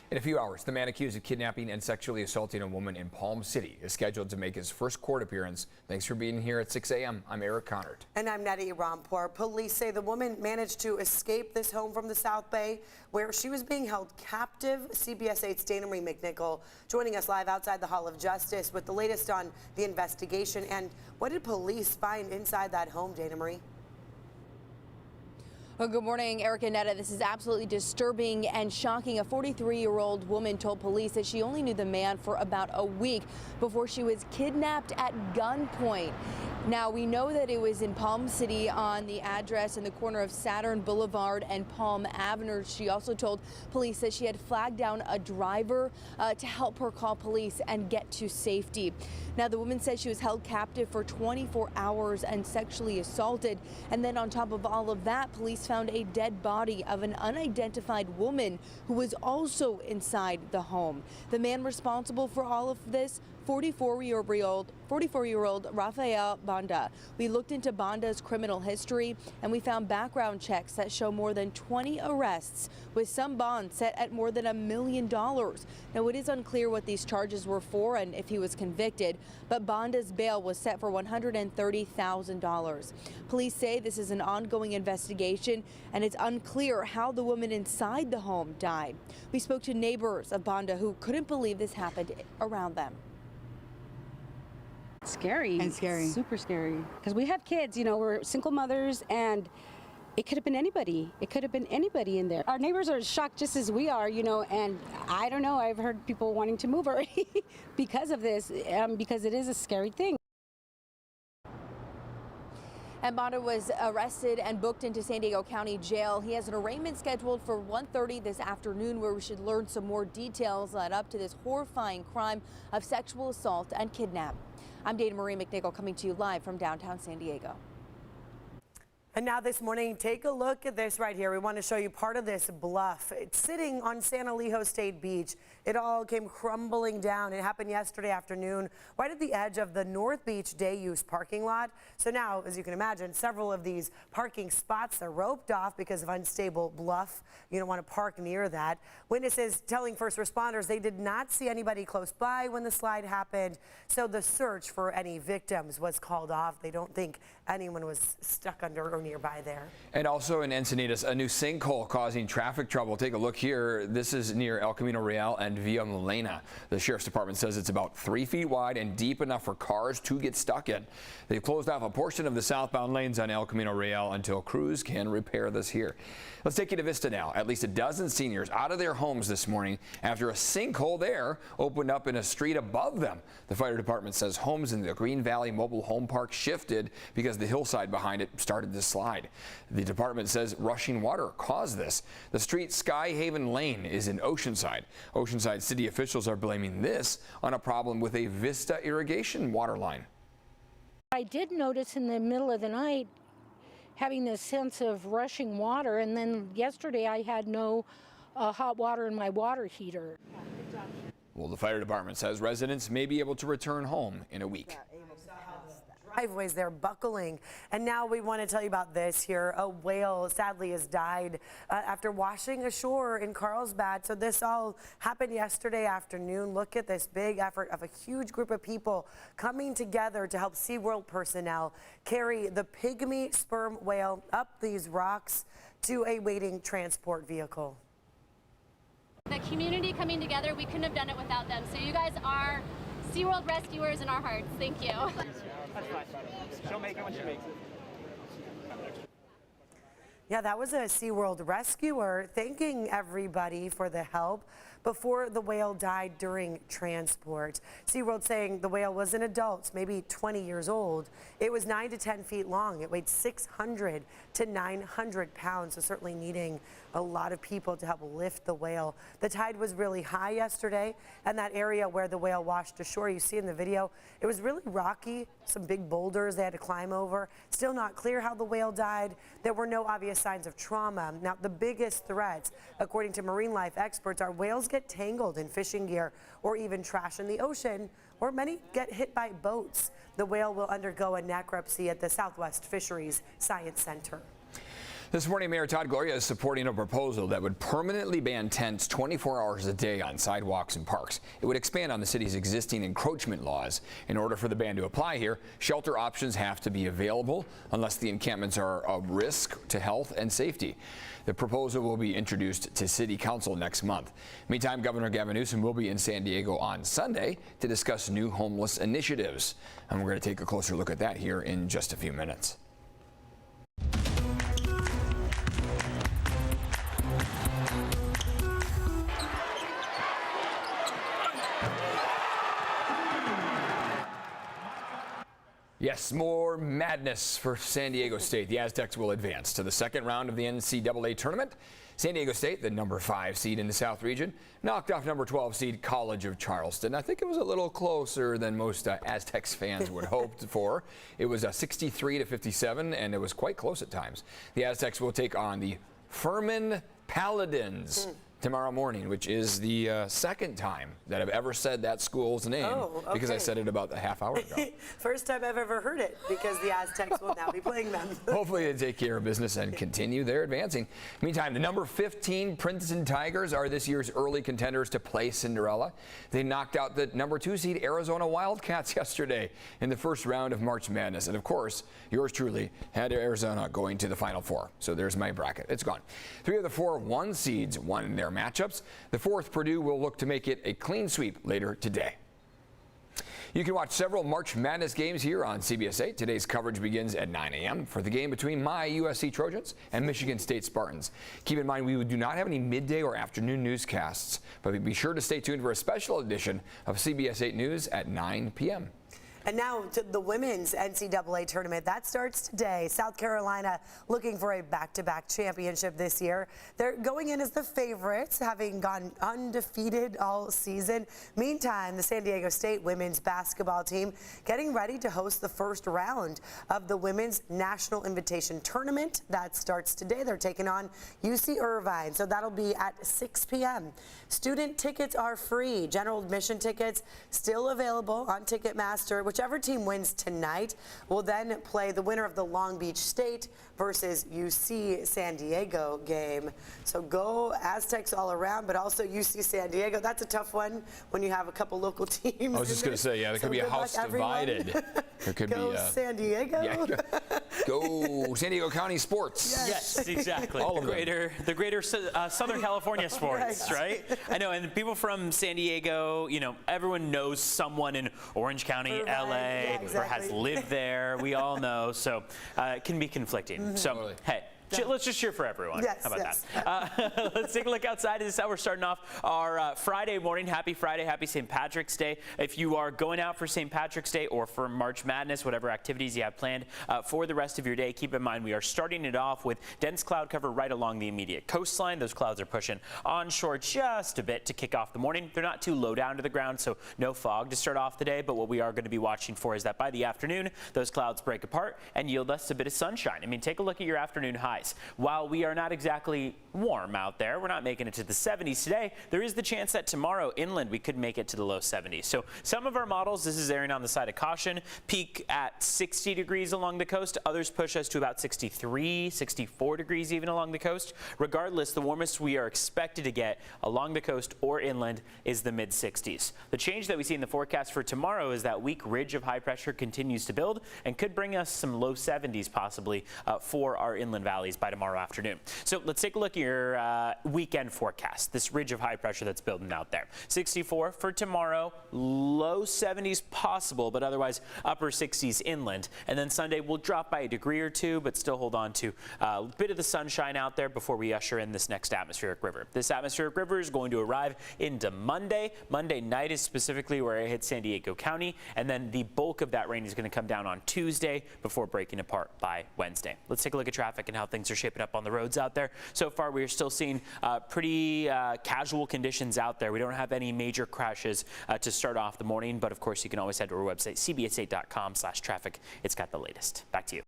In a few hours, the man accused of kidnapping and sexually assaulting a woman in Palm City is scheduled to make his first court appearance. Thanks for being here at 6 a.m. I'm Eric Connard. And I'm Nettie Rampur. Police say the woman managed to escape this home from the South Bay where she was being held captive. CBS 8's Dana Marie McNichol joining us live outside the Hall of Justice with the latest on the investigation. And what did police find inside that home, Dana Marie? Well, good morning, Eric and Netta. This is absolutely disturbing and shocking. A 43-year-old woman told police that she only knew the man for about a week before she was kidnapped at gunpoint. Now, we know that it was in Palm City on the address in the corner of Saturn Boulevard and Palm Avenue. She also told police that she had flagged down a driver to help her call police and get to safety. Now, the woman said she was held captive for 24 hours and sexually assaulted. And then on top of all of that, police found a dead body of an unidentified woman who was also inside the home. The man responsible for all of this, 44-year-old Rafael Banda. We looked into Banda's criminal history and we found background checks that show more than 20 arrests with some bonds set at more than $1 million. Now, it is unclear what these charges were for and if he was convicted, but Banda's bail was set for $130,000. Police say this is an ongoing investigation and it's unclear how the woman inside the home died. We spoke to neighbors of Banda who couldn't believe this happened around them. Scary. And scary. Super scary. Because we have kids, you know, we're single mothers, and it could have been anybody. It could have been anybody in there. Our neighbors are shocked just as we are, you know, and I don't know, I've heard people wanting to move already because of this, because it is a scary thing. And Banda was arrested and booked into San Diego County Jail. He has an arraignment scheduled for 1:30 this afternoon, where we should learn some more details led up to this horrifying crime of sexual assault and kidnap. I'm Dana Marie McNichol coming to you live from downtown San Diego. And now this morning, take a look at this right here. We want to show you part of this bluff. It's sitting on San Elijo State Beach. It all came crumbling down. It happened yesterday afternoon, right at the edge of the North Beach day use parking lot. So now, as you can imagine, several of these parking spots are roped off because of unstable bluff. You don't want to park near that. Witnesses telling first responders they did not see anybody close by when the slide happened. So the search for any victims was called off. They don't think anyone was stuck under or nearby there. And also in Encinitas, a new sinkhole causing traffic trouble. Take a look here. This is near El Camino Real and Villa Milena. The Sheriff's Department says it's about 3 feet wide and deep enough for cars to get stuck in. They've closed off a portion of the southbound lanes on El Camino Real until crews can repair this here. Let's take you to Vista now. At least a dozen seniors out of their homes this morning after a sinkhole there opened up in a street above them. The fire department says homes in the Green Valley Mobile Home Park shifted because the hillside behind it started to slide. The department says rushing water caused this. The street Sky Haven Lane is in Oceanside. Oceanside city officials are blaming this on a problem with a Vista irrigation water line. I did notice in the middle of the night having this sense of rushing water, and then yesterday I had no hot water in my water heater. Well, the fire department says residents may be able to return home in a week. Driveways they're buckling. And now we want to tell you about this here. A whale sadly has died after washing ashore in Carlsbad. So this all happened yesterday afternoon. Look at this big effort of a huge group of people coming together to help SeaWorld personnel carry the pygmy sperm whale up these rocks to a waiting transport vehicle. The community coming together, we couldn't have done it without them. So you guys are SeaWorld rescuers in our hearts. Thank you. She'll make it when she makes it. Yeah, that was a SeaWorld rescuer thanking everybody for the help before the whale died during transport. SeaWorld saying the whale was an adult, maybe 20 years old. It was 9 to 10 feet long. It weighed 600 to 900 pounds, so certainly needing a lot of people to help lift the whale. The tide was really high yesterday, and that area where the whale washed ashore, you see in the video, it was really rocky, some big boulders they had to climb over. Still not clear how the whale died. There were no obvious signs of trauma. Now, the biggest threats, according to marine life experts, are whales get tangled in fishing gear or even trash in the ocean, or many get hit by boats. The whale will undergo a necropsy at the Southwest Fisheries Science Center. This morning, Mayor Todd Gloria is supporting a proposal that would permanently ban tents 24 hours a day on sidewalks and parks. It would expand on the city's existing encroachment laws. In order for the ban to apply here, shelter options have to be available unless the encampments are a risk to health and safety. The proposal will be introduced to City Council next month. Meantime, Governor Gavin Newsom will be in San Diego on Sunday to discuss new homeless initiatives. And we're going to take a closer look at that here in just a few minutes. Yes, more madness for San Diego State. The Aztecs will advance to the second round of the NCAA tournament. San Diego State, the number 5 seed in the South region, knocked off number 12 seed College of Charleston. I think it was a little closer than most Aztecs fans would hoped for. It was 63-57, and it was quite close at times. The Aztecs will take on the Furman Paladins tomorrow morning, which is the second time that I've ever said that school's name because I said it about a half hour ago. First time I've ever heard it because the Aztecs will now be playing them. Hopefully they take care of business and continue their advancing. Meantime, the number 15 Princeton Tigers are this year's early contenders to play Cinderella. They knocked out the number 2 seed Arizona Wildcats yesterday in the first round of March Madness. And of course, yours truly had Arizona going to the Final Four. So there's my bracket. It's gone. 3 of the 4 1 seeds won their matchups. The 4th, Purdue, will look to make it a clean sweep later today. You can watch several March Madness games here on CBS 8. Today's coverage begins at 9 a.m. for the game between my USC Trojans and Michigan State Spartans. Keep in mind, we do not have any midday or afternoon newscasts, but be sure to stay tuned for a special edition of CBS 8 News at 9 p.m. And now to the women's NCAA tournament. That starts today. South Carolina looking for a back-to-back championship this year. They're going in as the favorites, having gone undefeated all season. Meantime, the San Diego State women's basketball team getting ready to host the first round of the Women's National Invitation Tournament. That starts today. They're taking on UC Irvine, so that'll be at 6 p.m. Student tickets are free. General admission tickets still available on Ticketmaster. Whichever team wins tonight will then play the winner of the Long Beach State versus UC San Diego game. So go Aztecs all around, but also UC San Diego. That's a tough one when you have a couple local teams. I was just going to say, yeah, there could be a house divided. There could go be San Diego. Yeah, go San Diego County sports. Yes, exactly. All of the greater Southern California sports, right? I know, and people from San Diego, you know, everyone knows someone in Orange County, Irvine, LA, yeah, exactly. or has lived there. We all know, so it can be conflicting. So, Totally. hey. Let's just cheer for everyone. Yes, How about yes. that? Let's take a look outside. This is how we're starting off our Friday morning. Happy Friday, happy St. Patrick's Day. If you are going out for St. Patrick's Day or for March Madness, whatever activities you have planned for the rest of your day, keep in mind we are starting it off with dense cloud cover right along the immediate coastline. Those clouds are pushing onshore just a bit to kick off the morning. They're not too low down to the ground, so no fog to start off the day. But what we are going to be watching for is that by the afternoon, those clouds break apart and yield us a bit of sunshine. I mean, take a look at your afternoon highs. While we are not exactly warm out there, we're not making it to the 70s today, there is the chance that tomorrow inland we could make it to the low 70s. So some of our models, this is erring on the side of caution, peak at 60 degrees along the coast. Others push us to about 63, 64 degrees even along the coast. Regardless, the warmest we are expected to get along the coast or inland is the mid 60s. The change that we see in the forecast for tomorrow is that weak ridge of high pressure continues to build and could bring us some low 70s possibly for our inland valleys by tomorrow afternoon. So let's take a look at your weekend forecast, this ridge of high pressure that's building out there. 64 for tomorrow, low 70s possible, but otherwise upper 60s inland. And then Sunday will drop by a degree or two, but still hold on to a bit of the sunshine out there before we usher in this next atmospheric river. This atmospheric river is going to arrive into Monday. Monday night is specifically where it hits San Diego County, and then the bulk of that rain is going to come down on Tuesday before breaking apart by Wednesday. Let's take a look at traffic and how things are shaping up on the roads out there. So far, we are still seeing pretty casual conditions out there. We don't have any major crashes to start off the morning, but of course, you can always head to our website, cbs8.com/traffic. It's got the latest. Back to you.